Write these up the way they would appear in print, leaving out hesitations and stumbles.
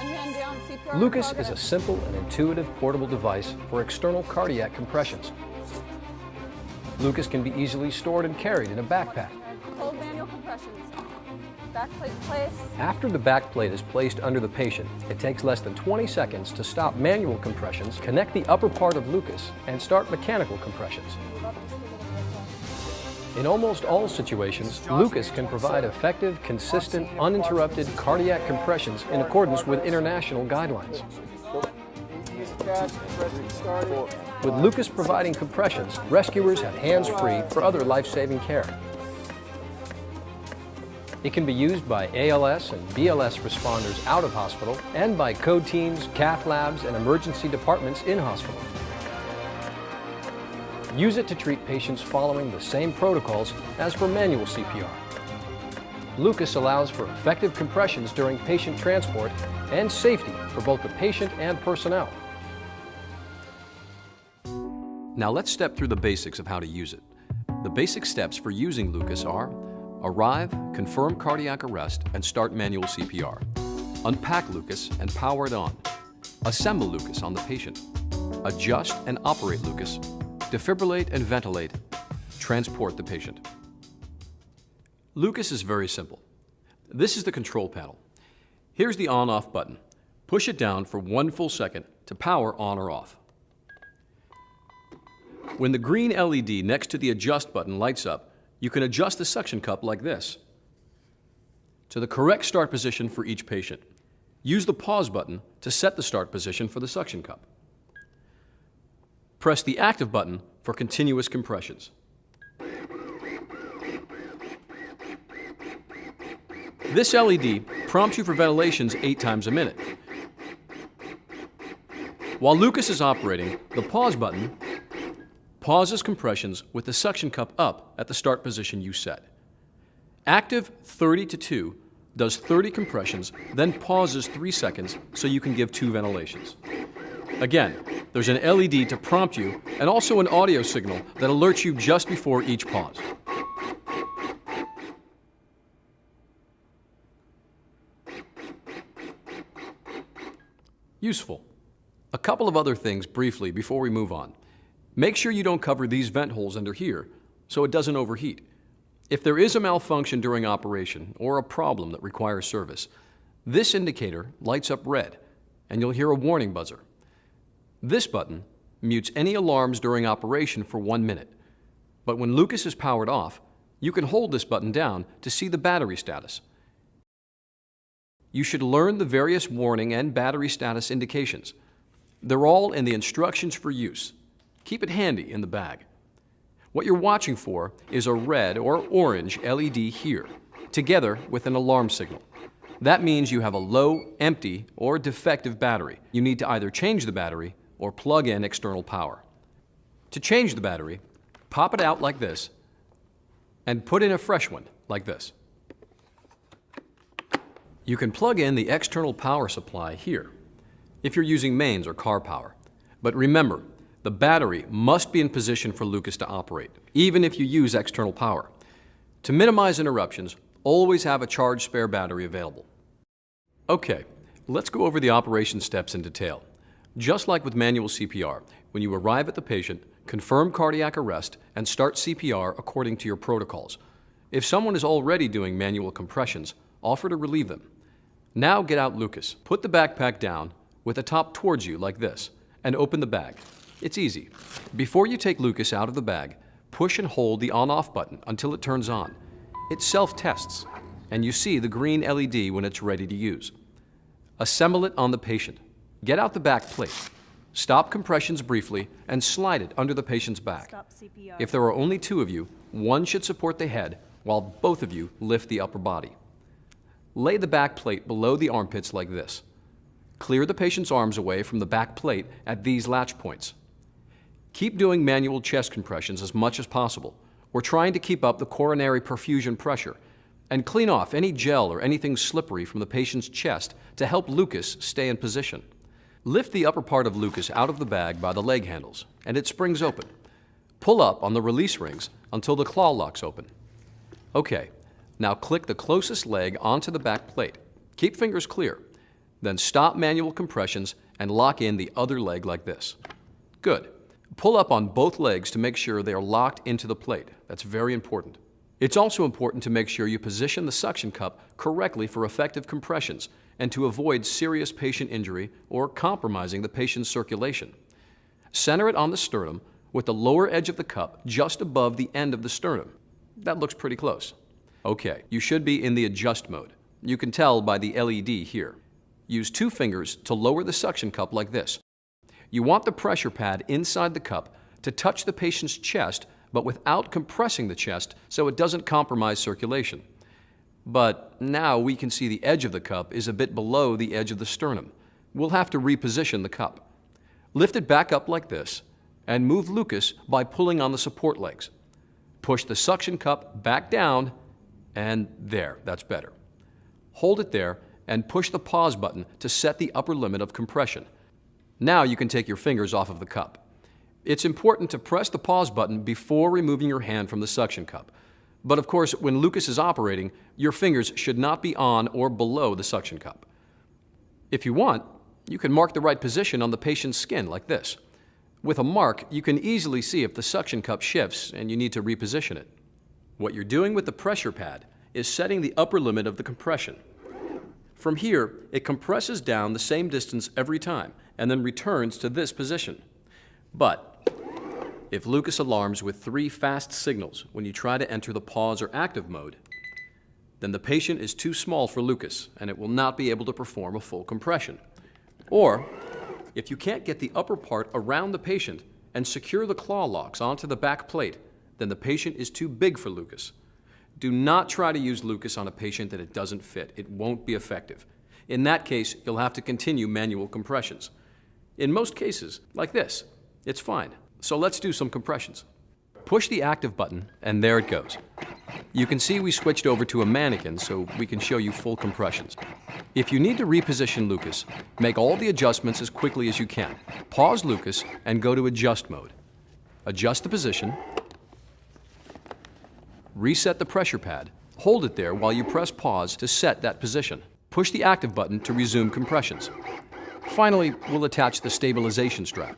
One hand down, CPR. Lucas is a simple and intuitive portable device for external cardiac compressions. Lucas can be easily stored and carried in a backpack. Hold manual compressions. Back plate place. After the back plate is placed under the patient, it takes less than 20 seconds to stop manual compressions, connect the upper part of Lucas, and start mechanical compressions. In almost all situations, Lucas can provide effective, consistent, uninterrupted cardiac compressions in accordance with international guidelines. With Lucas providing compressions, rescuers have hands-free for other life-saving care. It can be used by ALS and BLS responders out of hospital and by code teams, cath labs, and emergency departments in hospital. Use it to treat patients following the same protocols as for manual CPR. Lucas allows for effective compressions during patient transport and safety for both the patient and personnel. Now let's step through the basics of how to use it. The basic steps for using Lucas are: arrive, confirm cardiac arrest, and start manual CPR. Unpack Lucas and power it on. Assemble Lucas on the patient. Adjust and operate Lucas. Defibrillate and ventilate. Transport the patient. Lucas is very simple. This is the control panel. Here's the on-off button. Push it down for 1 full second to power on or off. When the green LED next to the adjust button lights up, you can adjust the suction cup like this to the correct start position for each patient. Use the pause button to set the start position for the suction cup. Press the active button for continuous compressions. This LED prompts you for ventilations 8 times a minute. While Lucas is operating, the pause button pauses compressions with the suction cup up at the start position you set. Active 30 to 2 does 30 compressions, then pauses 3 seconds so you can give 2 ventilations. Again, there's an LED to prompt you and also an audio signal that alerts you just before each pause. Useful. A couple of other things briefly before we move on. Make sure you don't cover these vent holes under here so it doesn't overheat. If there is a malfunction during operation or a problem that requires service, this indicator lights up red and you'll hear a warning buzzer. This button mutes any alarms during operation for 1 minute. But when Lucas is powered off, you can hold this button down to see the battery status. You should learn the various warning and battery status indications. They're all in the instructions for use. Keep it handy in the bag. What you're watching for is a red or orange LED here, together with an alarm signal. That means you have a low, empty, or defective battery. You need to either change the battery or plug in external power. To change the battery, pop it out like this and put in a fresh one like this. You can plug in the external power supply here if you're using mains or car power. But remember, the battery must be in position for Lucas to operate, even if you use external power. To minimize interruptions, always have a charged spare battery available. Okay, let's go over the operation steps in detail. Just like with manual CPR, when you arrive at the patient, confirm cardiac arrest and start CPR according to your protocols. If someone is already doing manual compressions, offer to relieve them. Now get out Lucas. Put the backpack down with the top towards you like this and open the bag. It's easy. Before you take Lucas out of the bag, push and hold the on-off button until it turns on. It self-tests, and you see the green LED when it's ready to use. Assemble it on the patient. Get out the back plate. Stop compressions briefly and slide it under the patient's back. Stop CPR. If there are only 2 of you, one should support the head while both of you lift the upper body. Lay the back plate below the armpits like this. Clear the patient's arms away from the back plate at these latch points. Keep doing manual chest compressions as much as possible. We're trying to keep up the coronary perfusion pressure and clean off any gel or anything slippery from the patient's chest to help Lucas stay in position. Lift the upper part of Lucas out of the bag by the leg handles and it springs open. Pull up on the release rings until the claw locks open. Okay, now click the closest leg onto the back plate. Keep fingers clear. Then stop manual compressions and lock in the other leg like this. Good. Pull up on both legs to make sure they are locked into the plate. That's very important. It's also important to make sure you position the suction cup correctly for effective compressions and to avoid serious patient injury or compromising the patient's circulation. Center it on the sternum with the lower edge of the cup just above the end of the sternum. That looks pretty close. Okay, you should be in the adjust mode. You can tell by the LED here. Use 2 fingers to lower the suction cup like this. You want the pressure pad inside the cup to touch the patient's chest, but without compressing the chest so it doesn't compromise circulation. But now we can see the edge of the cup is a bit below the edge of the sternum. We'll have to reposition the cup. Lift it back up like this and move Lucas by pulling on the support legs. Push the suction cup back down and there, that's better. Hold it there and push the pause button to set the upper limit of compression. Now you can take your fingers off of the cup. It's important to press the pause button before removing your hand from the suction cup. But of course, when Lucas is operating, your fingers should not be on or below the suction cup. If you want, you can mark the right position on the patient's skin like this. With a mark, you can easily see if the suction cup shifts and you need to reposition it. What you're doing with the pressure pad is setting the upper limit of the compression. From here, it compresses down the same distance every time and then returns to this position. But if Lucas alarms with 3 fast signals when you try to enter the pause or active mode, then the patient is too small for Lucas and it will not be able to perform a full compression. Or, if you can't get the upper part around the patient and secure the claw locks onto the back plate, then the patient is too big for Lucas. Do not try to use Lucas on a patient that it doesn't fit. It won't be effective. In that case, you'll have to continue manual compressions. In most cases, like this, it's fine. So let's do some compressions. Push the active button, and there it goes. You can see we switched over to a mannequin so we can show you full compressions. If you need to reposition Lucas, make all the adjustments as quickly as you can. Pause Lucas and go to adjust mode. Adjust the position. Reset the pressure pad. Hold it there while you press pause to set that position. Push the active button to resume compressions. Finally, we'll attach the stabilization strap.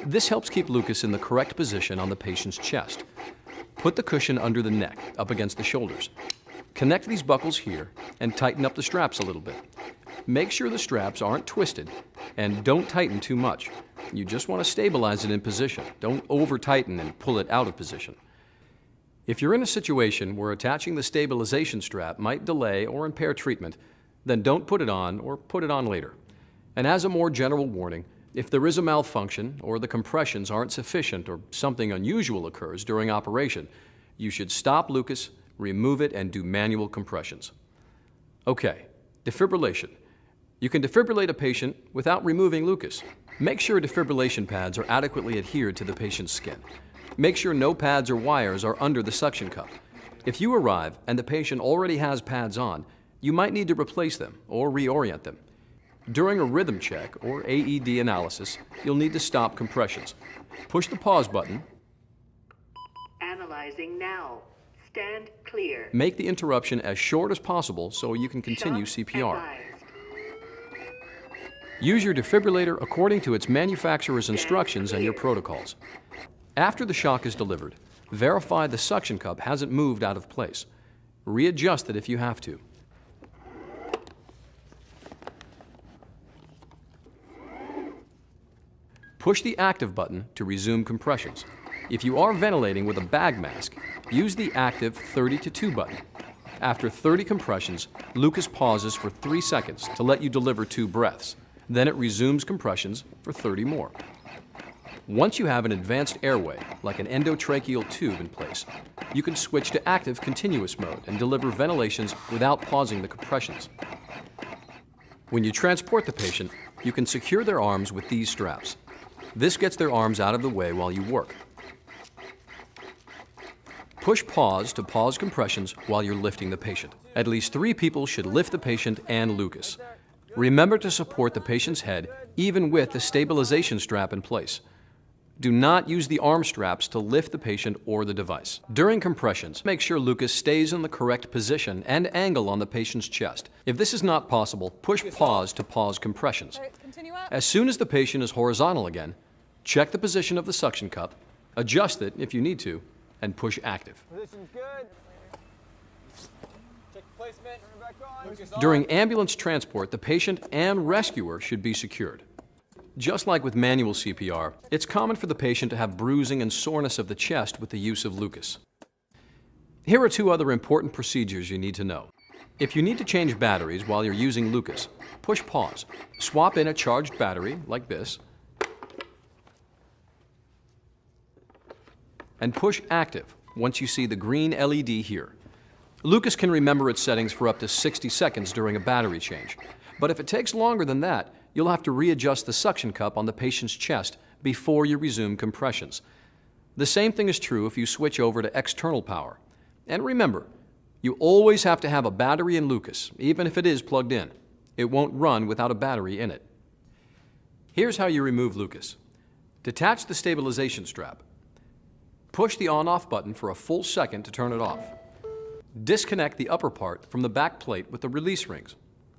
This helps keep Lucas in the correct position on the patient's chest. Put the cushion under the neck, up against the shoulders. Connect these buckles here and tighten up the straps a little bit. Make sure the straps aren't twisted and don't tighten too much. You just want to stabilize it in position. Don't over-tighten and pull it out of position. If you're in a situation where attaching the stabilization strap might delay or impair treatment, then don't put it on or put it on later. And as a more general warning, if there is a malfunction or the compressions aren't sufficient or something unusual occurs during operation, you should stop Lucas, remove it, and do manual compressions. Okay, defibrillation. You can defibrillate a patient without removing Lucas. Make sure defibrillation pads are adequately adhered to the patient's skin. Make sure no pads or wires are under the suction cup. If you arrive and the patient already has pads on, you might need to replace them or reorient them. During a rhythm check or AED analysis, you'll need to stop compressions. Push the pause button. Analyzing now. Stand clear. Make the interruption as short as possible so you can continue CPR. Use your defibrillator according to its manufacturer's instructions and your protocols. After the shock is delivered, verify the suction cup hasn't moved out of place. Readjust it if you have to. Push the active button to resume compressions. If you are ventilating with a bag mask, use the active 30 to 2 button. After 30 compressions, Lucas pauses for 3 seconds to let you deliver 2 breaths. Then it resumes compressions for 30 more. Once you have an advanced airway, like an endotracheal tube in place, you can switch to active continuous mode and deliver ventilations without pausing the compressions. When you transport the patient, you can secure their arms with these straps. This gets their arms out of the way while you work. Push pause to pause compressions while you're lifting the patient. At least 3 people should lift the patient and Lucas. Remember to support the patient's head even with the stabilization strap in place. Do not use the arm straps to lift the patient or the device. During compressions, make sure Lucas stays in the correct position and angle on the patient's chest. If this is not possible, push pause to pause compressions. All right, continue up. As soon as the patient is horizontal again, check the position of the suction cup, adjust it if you need to, and push active. Position's good. Check placement. Turn it back on. Lucas on. During ambulance transport, the patient and rescuer should be secured. Just like with manual CPR, it's common for the patient to have bruising and soreness of the chest with the use of Lucas. Here are 2 other important procedures you need to know. If you need to change batteries while you're using Lucas, push pause. Swap in a charged battery, like this, and push active once you see the green LED here. Lucas can remember its settings for up to 60 seconds during a battery change, but if it takes longer than that, you'll have to readjust the suction cup on the patient's chest before you resume compressions. The same thing is true if you switch over to external power. And remember, you always have to have a battery in Lucas, even if it is plugged in. It won't run without a battery in it. Here's how you remove Lucas. Detach the stabilization strap. Push the on-off button for a full second to turn it off. Disconnect the upper part from the back plate with the release rings.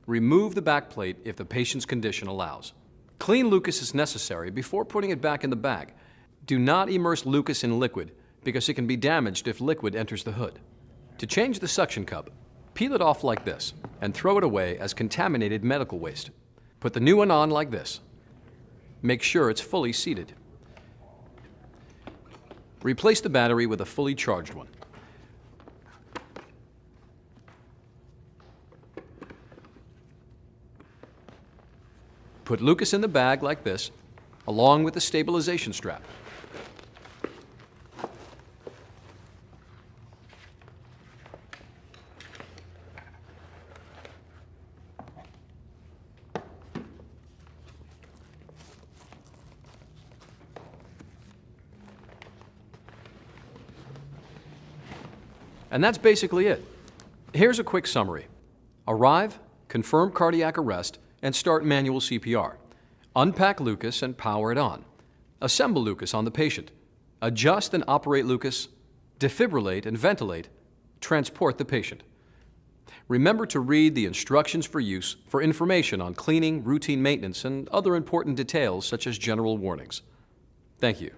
Remove the back plate if the patient's condition allows. Clean Lucas as necessary before putting it back in the bag. Do not immerse Lucas in liquid because it can be damaged if liquid enters the hood. To change the suction cup, peel it off like this and throw it away as contaminated medical waste. Put the new one on like this. Make sure it's fully seated. Replace the battery with a fully charged one. Put Lucas in the bag like this, along with the stabilization strap. And that's basically it. Here's a quick summary. Arrive, confirm cardiac arrest, and start manual CPR. Unpack Lucas and power it on. Assemble Lucas on the patient. Adjust and operate Lucas. Defibrillate and ventilate. Transport the patient. Remember to read the instructions for use for information on cleaning, routine maintenance, and other important details such as general warnings. Thank you.